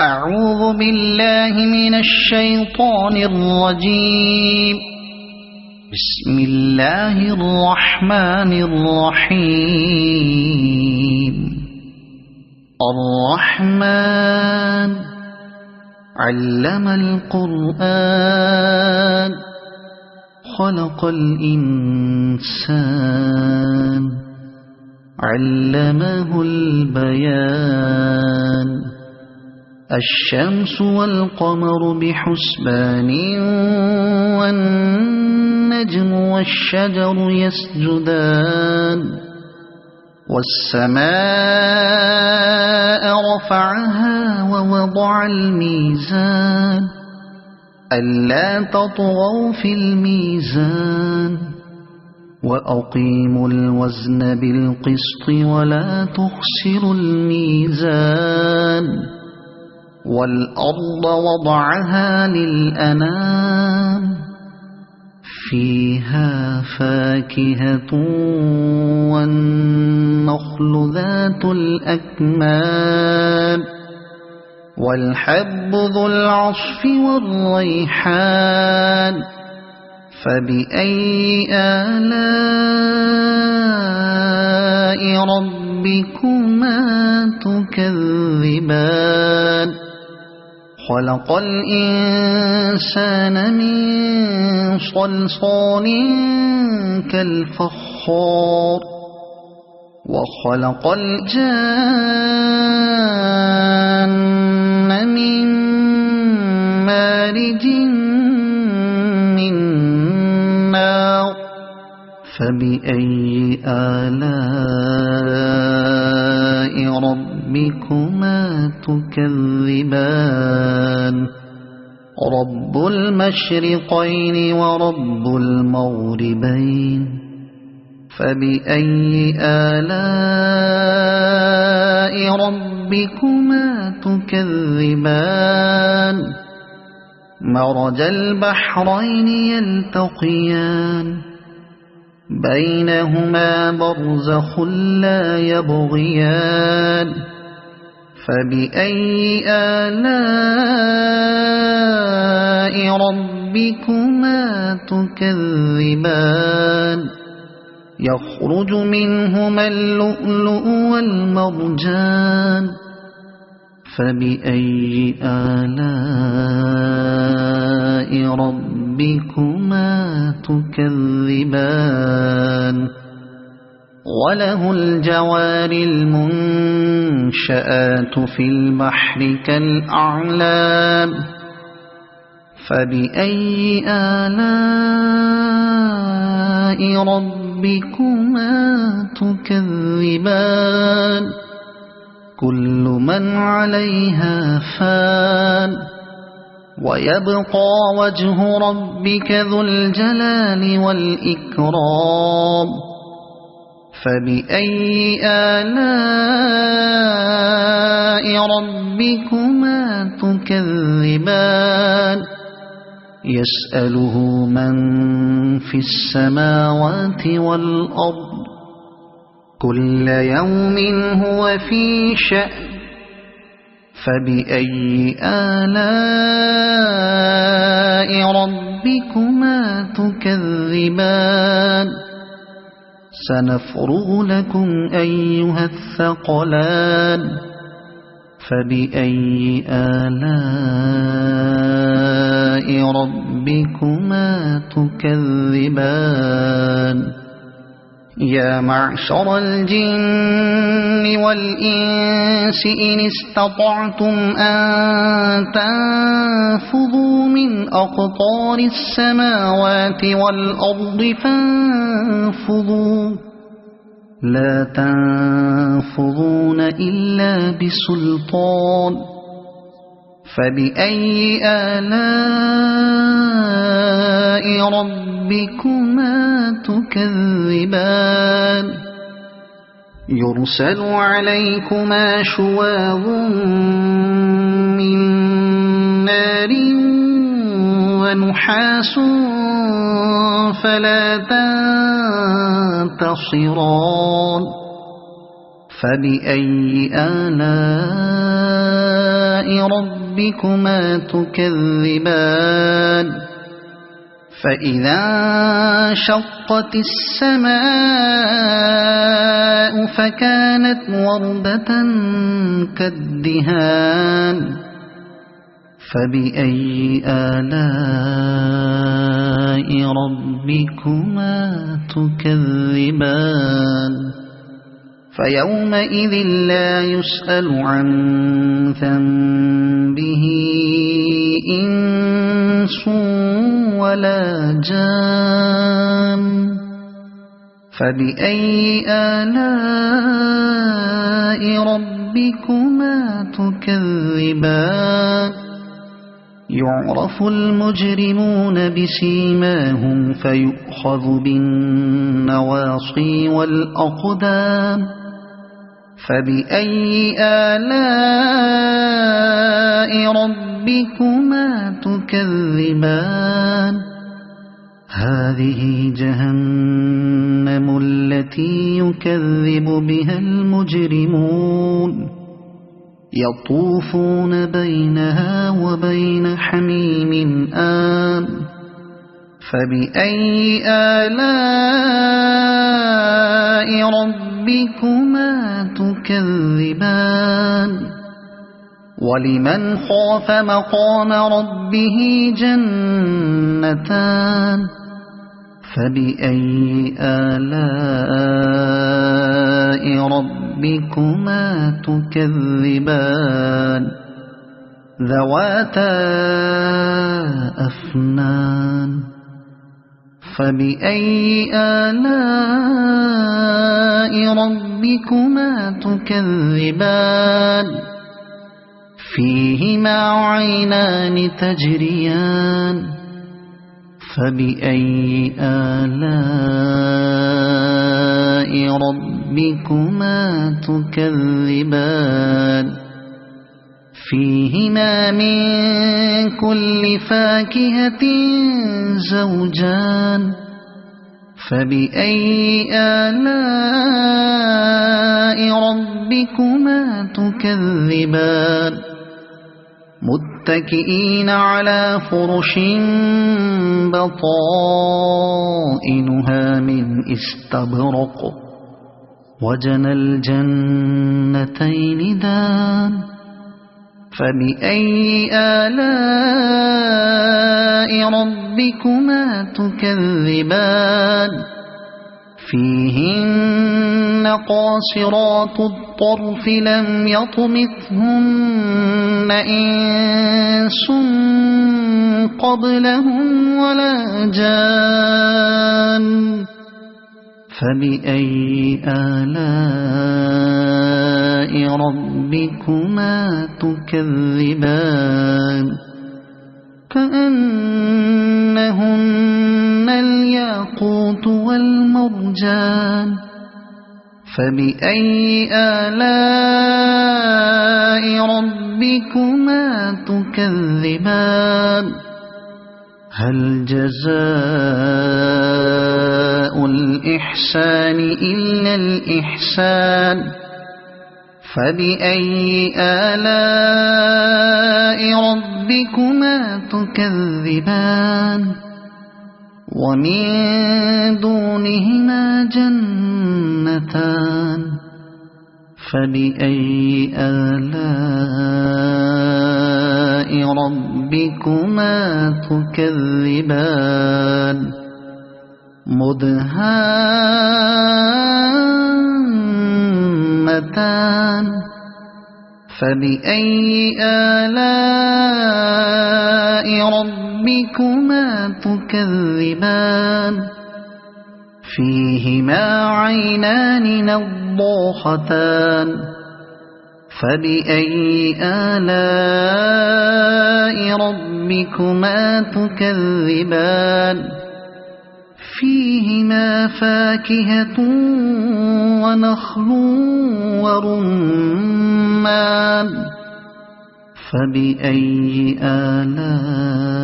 أعوذ بالله من الشيطان الرجيم. بسم الله الرحمن الرحيم. الرحمن علم القرآن خلق الإنسان علمه البيان. الشمس والقمر بحسبان والنجم والشجر يسجدان. والسماء رفعها ووضع الميزان ألا تطغوا في الميزان وأقيموا الوزن بالقسط ولا تخسروا الميزان. والأرض وضعها للأنام فيها فاكهة والنخل ذات الأكمام والحب ذو العصف والريحان. فبأي آلاء ربكما تكذبان. خلق الإنسان من صلصال كالفخار وخلق الجان من مارج من نار. فبأي آلاء ربكما تكذبان. رب المشرقين ورب المغربين. فبأي آلاء ربكما تكذبان. مرج البحرين يلتقيان بينهما برزخ لا يبغيان. فبأي آلاء ربكما تكذبان. يخرج منهما اللؤلؤ والمرجان. فبأي آلاء ربكما تكذبان. وله الجوار المنشآت في البحر كالأعلام. فبأي آلاء ربكما تكذبان. كل من عليها فان ويبقى وجه ربك ذو الجلال والإكرام. فبأي آلاء ربكما تكذبان. يسأله من في السماوات والأرض كل يوم هو في شأن. فبأي آلاء ربكما تكذبان. سنفرغ لكم أيها الثقلان. فبأي آلاء ربكما تكذبان. يا معشر الجن والإنس إن استطعتم أن تنفذوا من أقطار السماوات والأرض فانفذوا لا تنفذون إلا بسلطان. فبأي آلاء ربكما تكذبان. يرسل عليكما شواظ من نار ونحاس فلا تنتصران. فبأي آلاء ربكما تكذبان فإذا انشقت السماء فكانت وردة كالدهان فبأي آلاء ربكما تكذبان فيومئذ لا يسأل عن ذنبه إنس ولا جان فبأي آلاء ربكما تكذبان يعرف المجرمون بسيماهم فيؤخذ بالنواصي والأقدام فبأي آلاء ربكما تكذبان هذه جهنم التي يكذب بها المجرمون يطوفون بينها وبين حميم آن فبأي آلاء ربكما تكذبان ولمن خاف مقام ربه جنتان فبأي آلاء ربكما تكذبان ذواتا أفنان فبأي آلاء ربكما تكذبان فيهما عينان تجريان فبأي آلاء ربكما تكذبان فيهما من كل فاكهة زوجان فبأي آلاء ربكما تكذبان متكئين على فرش بطائنها من استبرق وجنى الجنتين دان فبأي آلاء ربكما تكذبان فيهن قاصرات الطرف لم يطمثهن إنس قبلهم ولا جان فبأي آلاء ربكما تكذبان كأنهن الياقوت والمرجان فبأي آلاء ربكما تكذبان هل جزاء الإحسان إلا الإحسان فبأي آلاء ربكما تكذبان ومن دونهما جنتان فبأي آلاء ربكما تكذبان مدهامتان فبأي آلاء ربكما تكذبان فيهما عينان نضاختان فبأي آلاء ربكما تكذبان فيهما فاكهة ونخل ورمان فبأي آلاء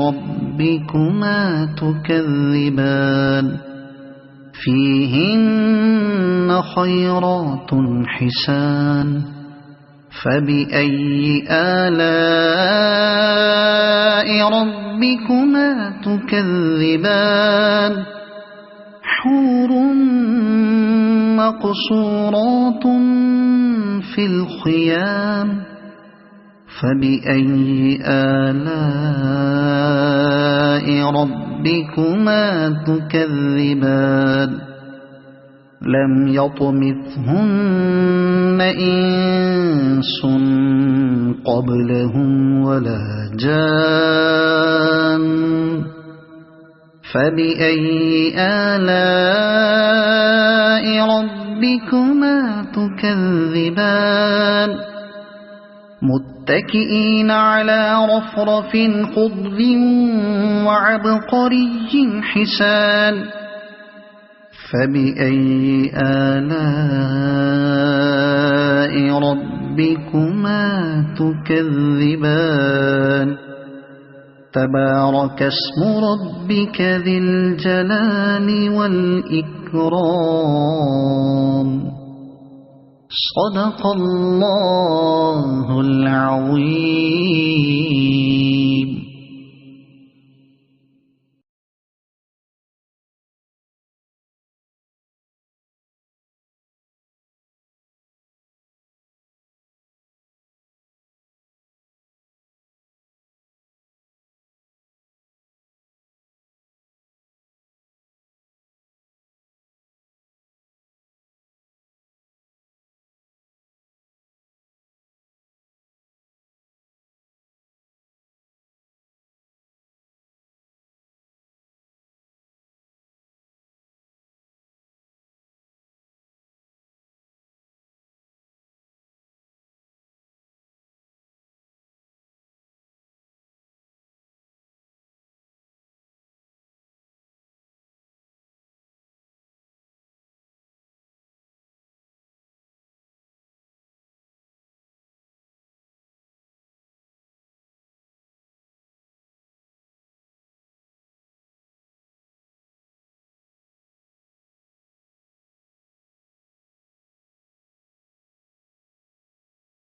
ربكما تكذبان فيهن خيرات حسان فبأي آلاء ربكما تكذبان حور مقصورات في الخيام فبأي آلاء ربكما تكذبان لم يطمثهن إنس قبلهم ولا جان فبأي آلاء ربكما تكذبان متكئين على رفرف خضر وعبقري حسان فبأي آلاء ربكما تكذبان تبارك اسم ربك ذي الجلال والإكرام صدق الله العظيم.